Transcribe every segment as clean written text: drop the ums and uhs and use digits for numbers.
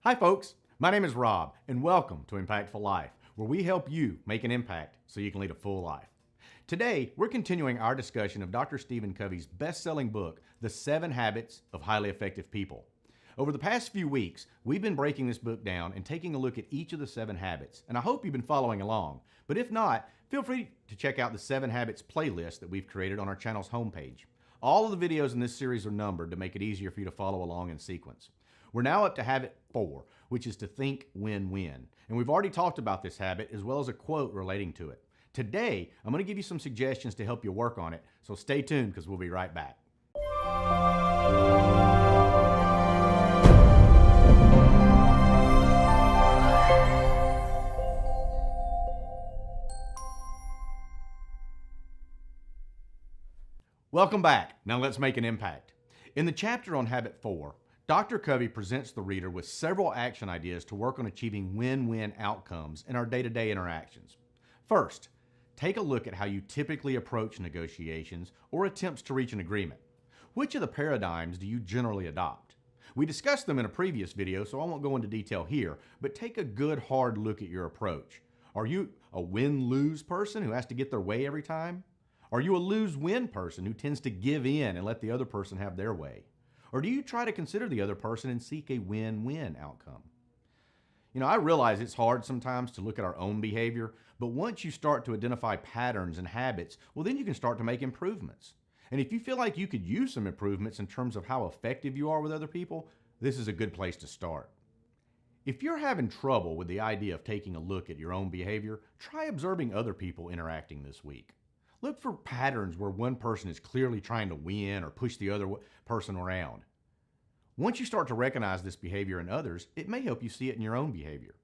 Hi folks, my name is Rob and welcome to Impactful Life, where we help you make an impact so you can lead a full life. Today, we're continuing our discussion of Dr. Stephen Covey's best-selling book, The 7 Habits of Highly Effective People. Over the past few weeks, we've been breaking this book down and taking a look at each of the 7 habits, and I hope you've been following along. But if not, feel free to check out the 7 Habits playlist that we've created on our channel's homepage. All of the videos in this series are numbered to make it easier for you to follow along in sequence. We're now up to habit 4, which is to think win-win. And we've already talked about this habit as well as a quote relating to it. Today, I'm going to give you some suggestions to help you work on it, so stay tuned because we'll be right back. Welcome back. Now let's make an impact. In the chapter on habit 4, Dr. Covey presents the reader with several action ideas to work on achieving win-win outcomes in our day-to-day interactions. First, take a look at how you typically approach negotiations or attempts to reach an agreement. Which of the paradigms do you generally adopt? We discussed them in a previous video, so I won't go into detail here, but take a good hard look at your approach. Are you a win-lose person who has to get their way every time? Are you a lose-win person who tends to give in and let the other person have their way? Or do you try to consider the other person and seek a win-win outcome? You know, I realize it's hard sometimes to look at our own behavior, but once you start to identify patterns and habits, well, then you can start to make improvements. And if you feel like you could use some improvements in terms of how effective you are with other people, this is a good place to start. If you're having trouble with the idea of taking a look at your own behavior, try observing other people interacting this week. Look for patterns where one person is clearly trying to win or push the other person around. Once you start to recognize this behavior in others, it may help you see it in your own behavior.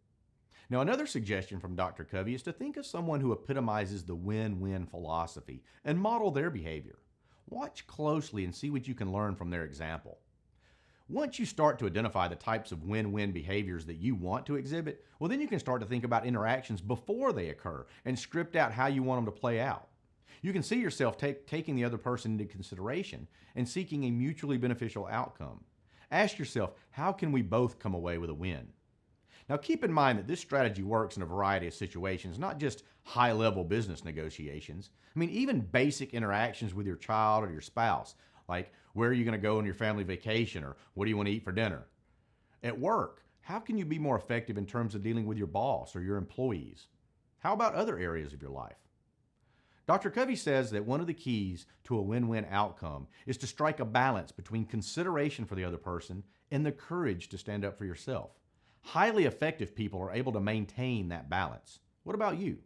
Now, another suggestion from Dr. Covey is to think of someone who epitomizes the win-win philosophy and model their behavior. Watch closely and see what you can learn from their example. Once you start to identify the types of win-win behaviors that you want to exhibit, well, then you can start to think about interactions before they occur and script out how you want them to play out. You can see yourself taking the other person into consideration and seeking a mutually beneficial outcome. Ask yourself, how can we both come away with a win? Now keep in mind that this strategy works in a variety of situations, not just high-level business negotiations. I mean, even basic interactions with your child or your spouse, like where are you going to go on your family vacation or what do you want to eat for dinner? At work, how can you be more effective in terms of dealing with your boss or your employees? How about other areas of your life? Dr. Covey says that one of the keys to a win-win outcome is to strike a balance between consideration for the other person and the courage to stand up for yourself. Highly effective people are able to maintain that balance. What about you?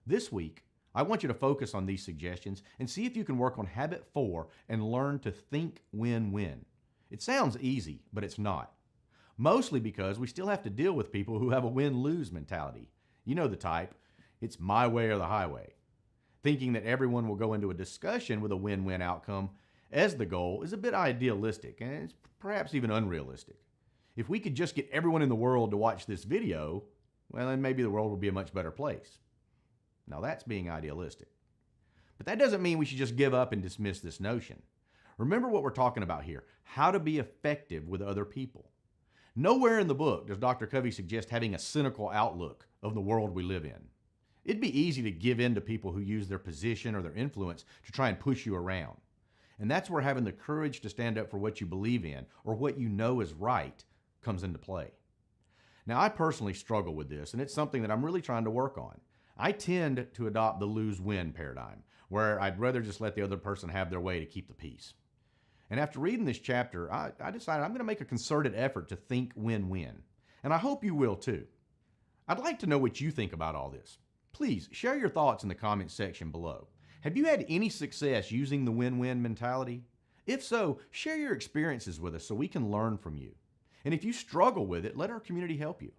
This week, I want you to focus on these suggestions and see if you can work on habit 4 and learn to think win-win. It sounds easy, but it's not. Mostly because we still have to deal with people who have a win-lose mentality. You know the type. It's my way or the highway. Thinking that everyone will go into a discussion with a win-win outcome as the goal is a bit idealistic and it's perhaps even unrealistic. If we could just get everyone in the world to watch this video, well, then maybe the world would be a much better place. Now that's being idealistic. But that doesn't mean we should just give up and dismiss this notion. Remember what we're talking about here, how to be effective with other people. Nowhere in the book does Dr. Covey suggest having a cynical outlook of the world we live in. It'd be easy to give in to people who use their position or their influence to try and push you around. And that's where having the courage to stand up for what you believe in or what you know is right comes into play. Now, I personally struggle with this, and it's something that I'm really trying to work on. I tend to adopt the lose-win paradigm, where I'd rather just let the other person have their way to keep the peace. And after reading this chapter, I decided I'm going to make a concerted effort to think win-win. And I hope you will too. I'd like to know what you think about all this. Please share your thoughts in the comments section below. Have you had any success using the win-win mentality? If so, share your experiences with us so we can learn from you. And if you struggle with it, let our community help you.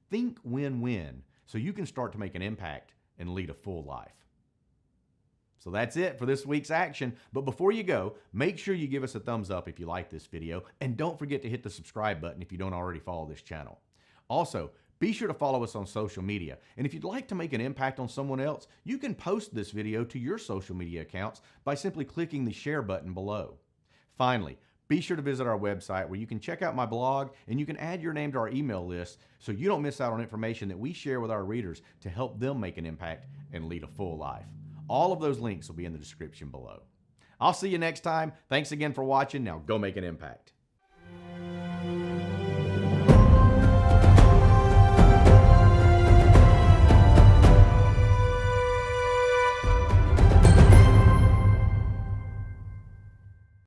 Think win-win so you can start to make an impact and lead a full life. So that's it for this week's action. But before you go, make sure you give us a thumbs up if you like this video, and don't forget to hit the subscribe button if you don't already follow this channel. Also, be sure to follow us on social media. And if you'd like to make an impact on someone else, you can post this video to your social media accounts by simply clicking the share button below. Finally, be sure to visit our website where you can check out my blog and you can add your name to our email list so you don't miss out on information that we share with our readers to help them make an impact and lead a full life. All of those links will be in the description below. I'll see you next time. Thanks again for watching. Now go make an impact.